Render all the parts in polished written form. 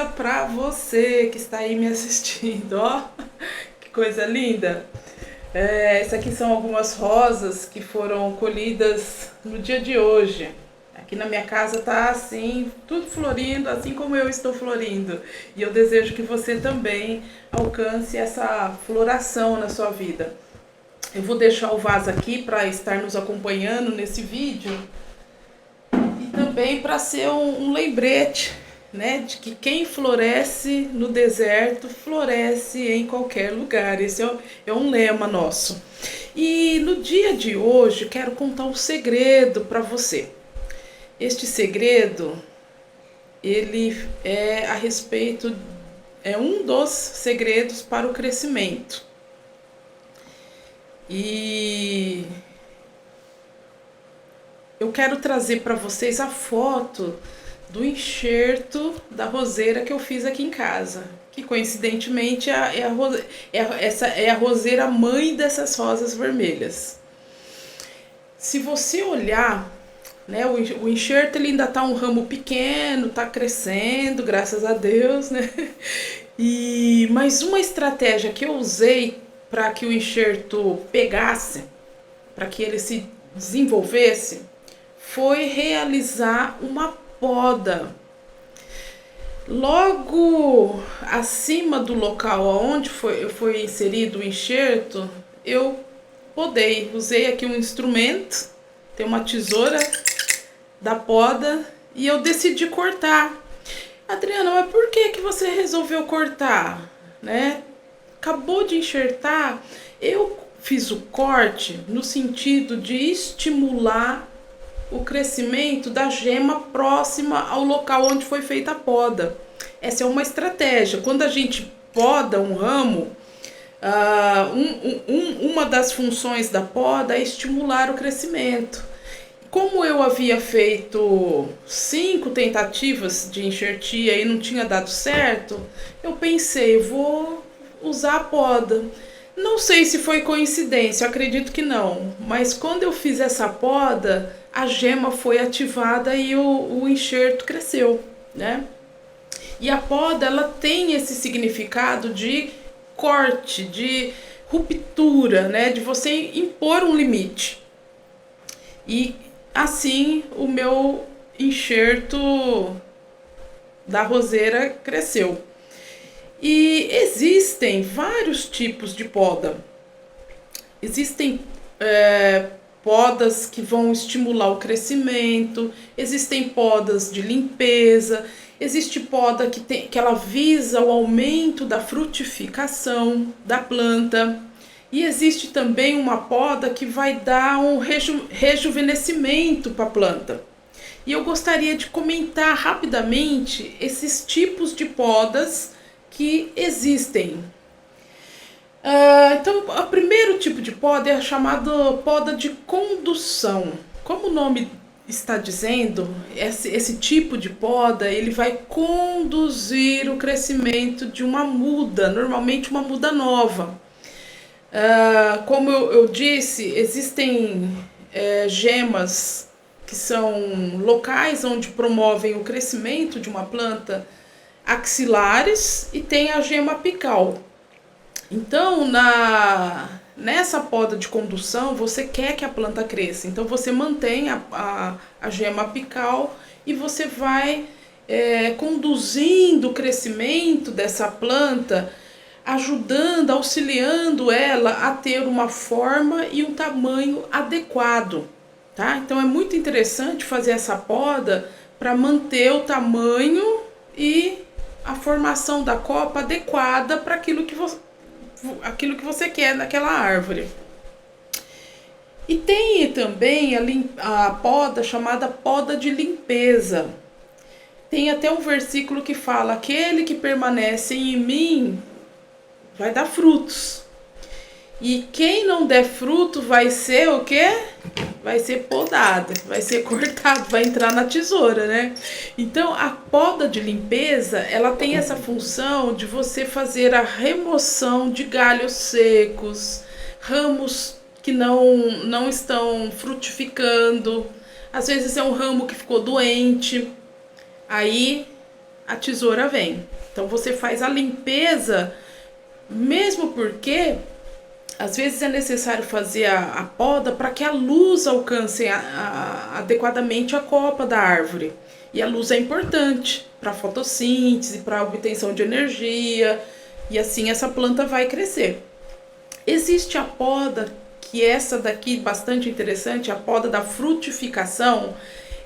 surpresa para você que está aí me assistindo, ó, que coisa linda. Essas aqui são algumas rosas que foram colhidas no dia de hoje. Aqui na minha casa tá assim, tudo florindo, assim como eu estou florindo. E eu desejo que você também alcance essa floração na sua vida. Eu vou deixar o vaso aqui para estar nos acompanhando nesse vídeo e também para ser um lembrete, né, de que quem floresce no deserto floresce em qualquer lugar. Esse é um lema nosso. E no dia de hoje quero contar um segredo para você. Este segredo, ele é a respeito, é um dos segredos para o crescimento. E eu quero trazer para vocês a foto do enxerto da roseira que eu fiz aqui em casa, que coincidentemente essa é a roseira mãe dessas rosas vermelhas. Se você olhar, né, o enxerto ele ainda tá um ramo pequeno, tá crescendo, graças a Deus, né? Mas uma estratégia que eu usei para que o enxerto pegasse, para que ele se desenvolvesse, foi realizar uma poda. Logo acima do local onde foi inserido o enxerto, eu podei. Usei aqui um instrumento, tem uma tesoura da poda, e eu decidi cortar. Adriana, mas por que você resolveu cortar, né? Acabou de enxertar. Eu fiz o corte no sentido de estimular o crescimento da gema próxima ao local onde foi feita a poda. Essa é uma estratégia. Quando a gente poda um ramo, uma das funções da poda é estimular o crescimento. Como eu havia feito 5 tentativas de enxertia e não tinha dado certo, eu pensei, vou usar a poda. Não sei se foi coincidência, eu acredito que não, mas quando eu fiz essa poda, a gema foi ativada e o enxerto cresceu, né? E a poda, ela tem esse significado de corte, de ruptura, né? De você impor um limite. E assim o meu enxerto da roseira cresceu. E existem vários tipos de poda. Existem podas que vão estimular o crescimento, existem podas de limpeza, existe poda que ela visa o aumento da frutificação da planta. E existe também uma poda que vai dar um rejuvenescimento para a planta. E eu gostaria de comentar rapidamente esses tipos de podas que existem. Então, o primeiro tipo de poda é a chamada poda de condução. Como o nome está dizendo, esse tipo de poda ele vai conduzir o crescimento de uma muda, normalmente uma muda nova. Como eu disse, existem gemas que são locais onde promovem o crescimento de uma planta, axilares, e tem a gema apical. Então, nessa poda de condução, você quer que a planta cresça. Então, você mantém a gema apical e você vai conduzindo o crescimento dessa planta, ajudando, auxiliando ela a ter uma forma e um tamanho adequado, tá? Então é muito interessante fazer essa poda para manter o tamanho e a formação da copa adequada para aquilo que você quer naquela árvore. E tem também a poda chamada poda de limpeza. Tem até um versículo que fala: aquele que permanece em mim vai dar frutos. E quem não der fruto vai ser o quê? Vai ser podado, vai ser cortado, vai entrar na tesoura, né? Então, a poda de limpeza, ela tem essa função de você fazer a remoção de galhos secos, ramos que não estão frutificando. Às vezes é um ramo que ficou doente. Aí a tesoura vem. Então você faz a limpeza, mesmo porque às vezes é necessário fazer a poda para que a luz alcance adequadamente a copa da árvore. E a luz é importante para a fotossíntese, para a obtenção de energia, e assim essa planta vai crescer. Existe a poda, que essa daqui bastante interessante, a poda da frutificação.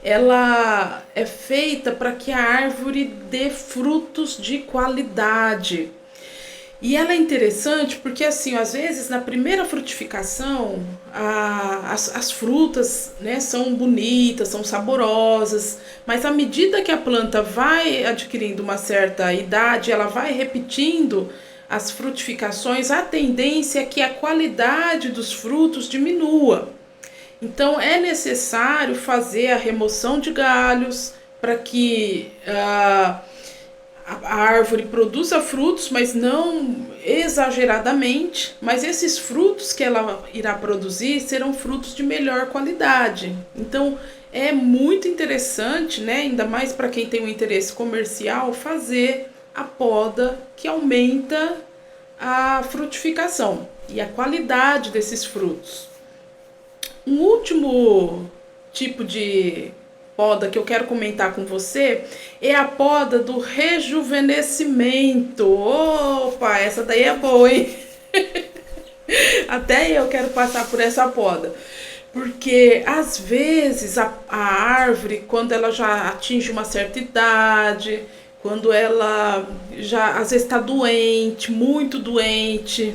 Ela é feita para que a árvore dê frutos de qualidade. E ela é interessante porque, assim, às vezes na primeira frutificação, as frutas, né, são bonitas, são saborosas, mas à medida que a planta vai adquirindo uma certa idade, ela vai repetindo as frutificações, a tendência é que a qualidade dos frutos diminua. Então é necessário fazer a remoção de galhos para que a árvore produza frutos, mas não exageradamente. Mas esses frutos que ela irá produzir serão frutos de melhor qualidade. Então é muito interessante, né, ainda mais para quem tem um interesse comercial, fazer a poda que aumenta a frutificação e a qualidade desses frutos. Um último tipo de poda que eu quero comentar com você é a poda do rejuvenescimento. Opa, essa daí é boa, hein? Até eu quero passar por essa poda. Porque às vezes a árvore, quando ela já atinge uma certa idade, quando ela já às vezes está doente, muito doente,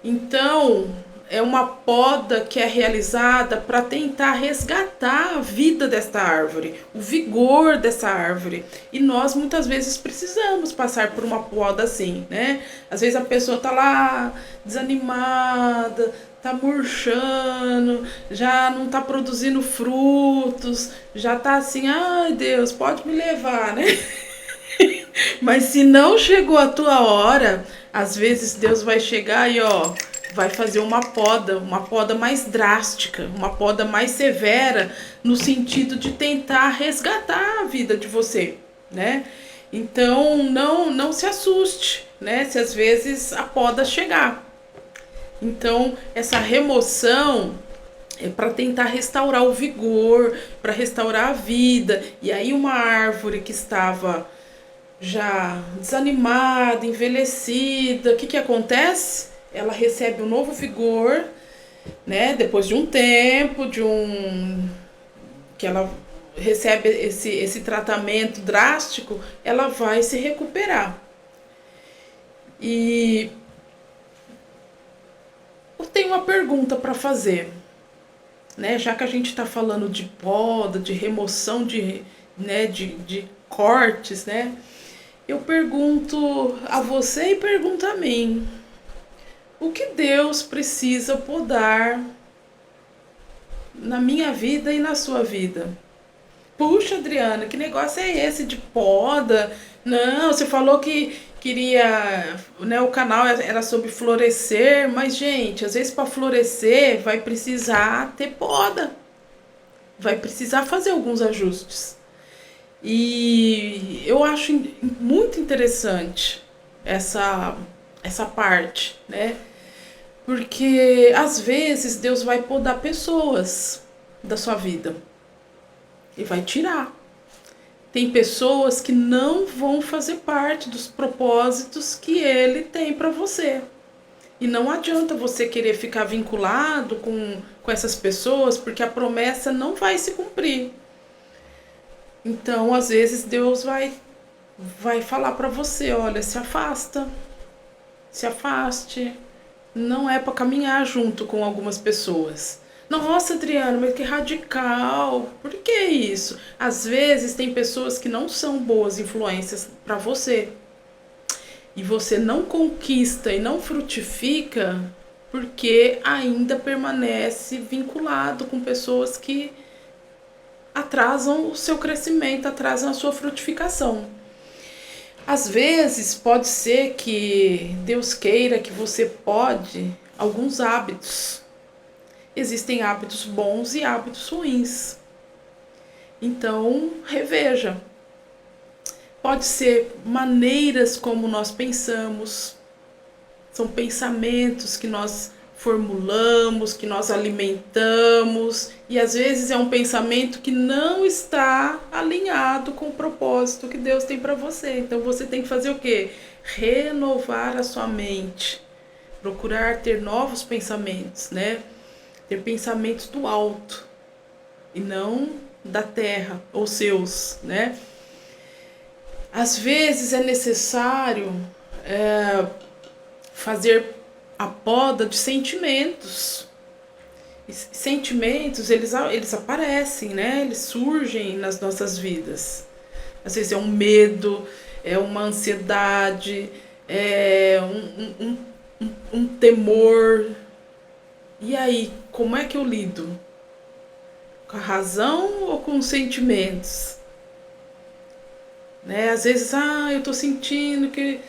então é uma poda que é realizada para tentar resgatar a vida desta árvore, o vigor dessa árvore. E nós muitas vezes precisamos passar por uma poda assim, né? Às vezes a pessoa tá lá desanimada, tá murchando, já não tá produzindo frutos, já tá assim, ai Deus, pode me levar, né? Mas se não chegou a tua hora, às vezes Deus vai chegar e ó, vai fazer uma poda mais drástica, uma poda mais severa, no sentido de tentar resgatar a vida de você, né? Então não se assuste, né? Se às vezes a poda chegar. Então essa remoção é para tentar restaurar o vigor, para restaurar a vida. E aí uma árvore que estava já desanimada, envelhecida, o que acontece? Ela recebe um novo vigor, né? Depois de um tempo, que ela recebe esse tratamento drástico, ela vai se recuperar. E eu tenho uma pergunta para fazer, né? Já que a gente está falando de poda, de remoção de cortes, né? Eu pergunto a você e pergunto a mim: o que Deus precisa podar na minha vida e na sua vida? Puxa, Adriana, que negócio é esse de poda? Não, você falou que queria, né, o canal era sobre florescer, mas gente, às vezes para florescer vai precisar ter poda. Vai precisar fazer alguns ajustes. E eu acho muito interessante essa parte, né? Porque às vezes Deus vai podar pessoas da sua vida e vai tirar. Tem pessoas que não vão fazer parte dos propósitos que Ele tem para você. E não adianta você querer ficar vinculado com essas pessoas, porque a promessa não vai se cumprir. Então, às vezes, Deus vai falar para você: olha, se afasta, se afaste. Não é para caminhar junto com algumas pessoas. Nossa, Adriana, mas que radical. Por que isso? Às vezes tem pessoas que não são boas influências para você. E você não conquista e não frutifica porque ainda permanece vinculado com pessoas que atrasam o seu crescimento, atrasam a sua frutificação. Às vezes pode ser que Deus queira que você pode alguns hábitos. Existem hábitos bons e hábitos ruins. Então, reveja. pode ser maneiras como nós pensamos, são pensamentos que nós formulamos, que nós alimentamos, e às vezes é um pensamento que não está alinhado com o propósito que Deus tem para você. Então você tem que fazer o quê? Renovar a sua mente, procurar ter novos pensamentos, né? Ter pensamentos do alto e não da terra, ou seus, né? Às vezes é necessário fazer a poda de sentimentos. E sentimentos, eles aparecem, né? Eles surgem nas nossas vidas. Às vezes é um medo, é uma ansiedade, é um temor. E aí, como é que eu lido? Com a razão ou com os sentimentos? Né? Às vezes, eu tô sentindo que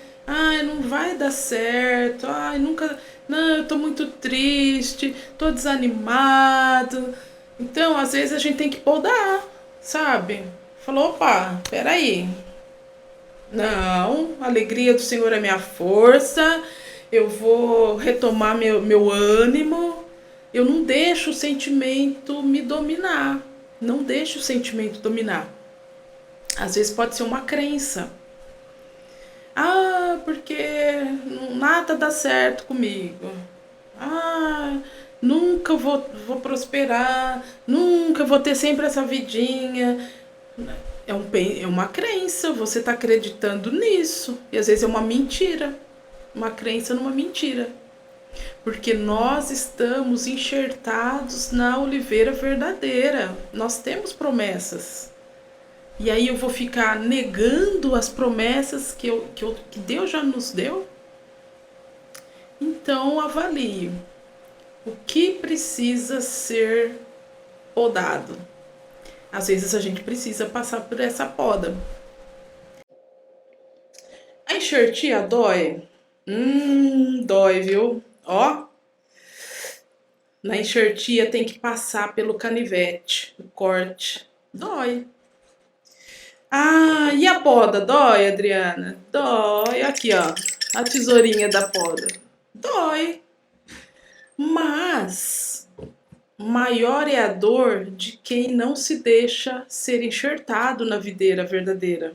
não vai dar certo. Nunca, não, eu tô muito triste, tô desanimado. Então, às vezes a gente tem que podar, sabe? Falou, opa, peraí. Não, a alegria do Senhor é minha força. Eu vou retomar meu ânimo. Eu não deixo o sentimento me dominar. Não deixo o sentimento dominar. Às vezes pode ser uma crença. Porque nada dá certo comigo. Nunca vou prosperar. Nunca vou ter sempre essa vidinha. É uma crença, você está acreditando nisso. E às vezes é uma mentira. Uma crença numa mentira. Porque nós estamos enxertados na oliveira verdadeira. Nós temos promessas. E aí eu vou ficar negando as promessas que Deus já nos deu? Então avalie o que precisa ser podado. Às vezes a gente precisa passar por essa poda. A enxertia dói? Dói, viu? Ó, na enxertia tem que passar pelo canivete, o corte. Dói. E a poda? Dói, Adriana? Dói. Aqui, ó, a tesourinha da poda. Dói. Mas maior é a dor de quem não se deixa ser enxertado na videira verdadeira.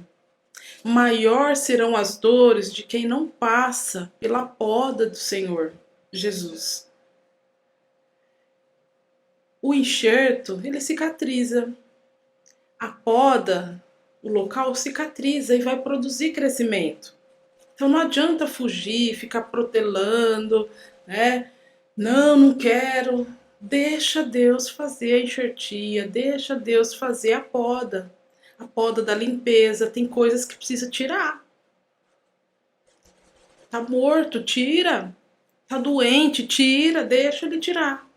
Maior serão as dores de quem não passa pela poda do Senhor Jesus. O enxerto, ele cicatriza. A poda, o local cicatriza e vai produzir crescimento. Então não adianta fugir, ficar protelando, né? Não quero. Deixa Deus fazer a enxertia, deixa Deus fazer a poda da limpeza. Tem coisas que precisa tirar. Tá morto, tira. Tá doente, tira, deixa ele tirar.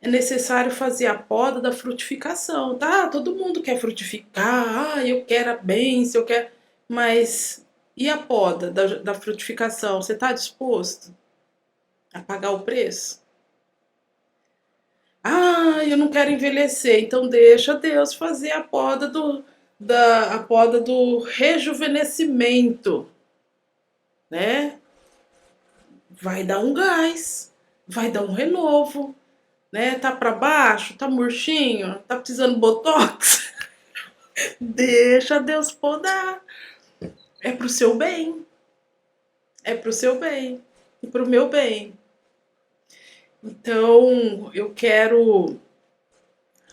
É necessário fazer a poda da frutificação, tá? Todo mundo quer frutificar, eu quero a bênção, eu quero... Mas e a poda da frutificação? Você tá disposto a pagar o preço? Eu não quero envelhecer, então deixa Deus fazer a poda a poda do rejuvenescimento, né? Vai dar um gás, vai dar um renovo, né? Tá para baixo, tá murchinho, tá precisando de botox? Deixa Deus podar. É pro seu bem. É pro seu bem e pro meu bem. Então, eu quero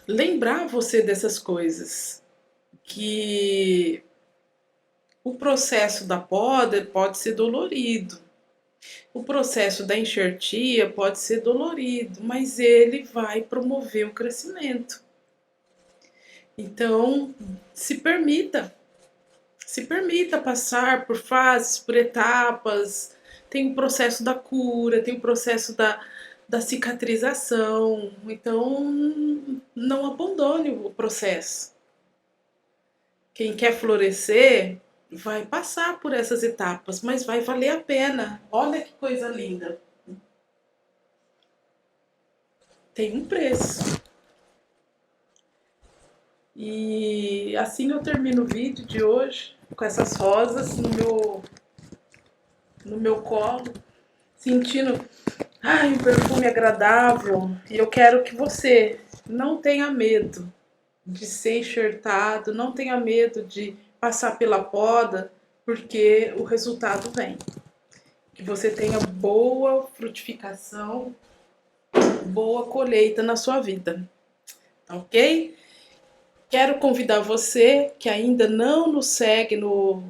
lembrar você dessas coisas, que o processo da poda pode ser dolorido, o processo da enxertia pode ser dolorido, mas ele vai promover o crescimento. Então, se permita passar por fases, por etapas. Tem o processo da cura, tem o processo da cicatrização. Então, não abandone o processo. Quem quer florescer vai passar por essas etapas, mas vai valer a pena. Olha que coisa linda. Tem um preço. E assim eu termino o vídeo de hoje, com essas rosas no meu colo, sentindo, ai, um perfume agradável. E eu quero que você não tenha medo de ser enxertado, não tenha medo de passar pela poda, porque o resultado vem. Que você tenha boa frutificação, boa colheita na sua vida, ok? Quero convidar você que ainda não nos segue no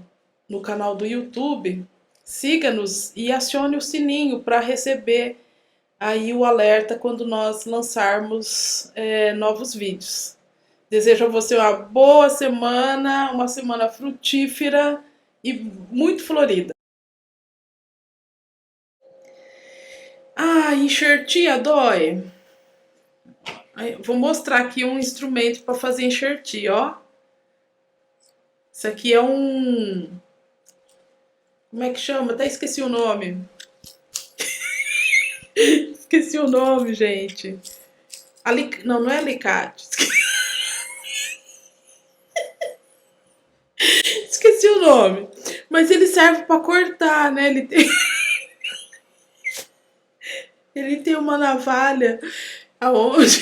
canal do YouTube, siga-nos e acione o sininho para receber aí o alerta quando nós lançarmos novos vídeos. Desejo a você uma boa semana, uma semana frutífera e muito florida. Ah, enxertia dói. Vou mostrar aqui um instrumento para fazer enxertia, ó. Isso aqui é um... Como é que chama? Até esqueci o nome. Esqueci o nome, gente. Não, não é alicate. Esqueci o nome. Mas ele serve para cortar, né? Ele tem uma navalha aonde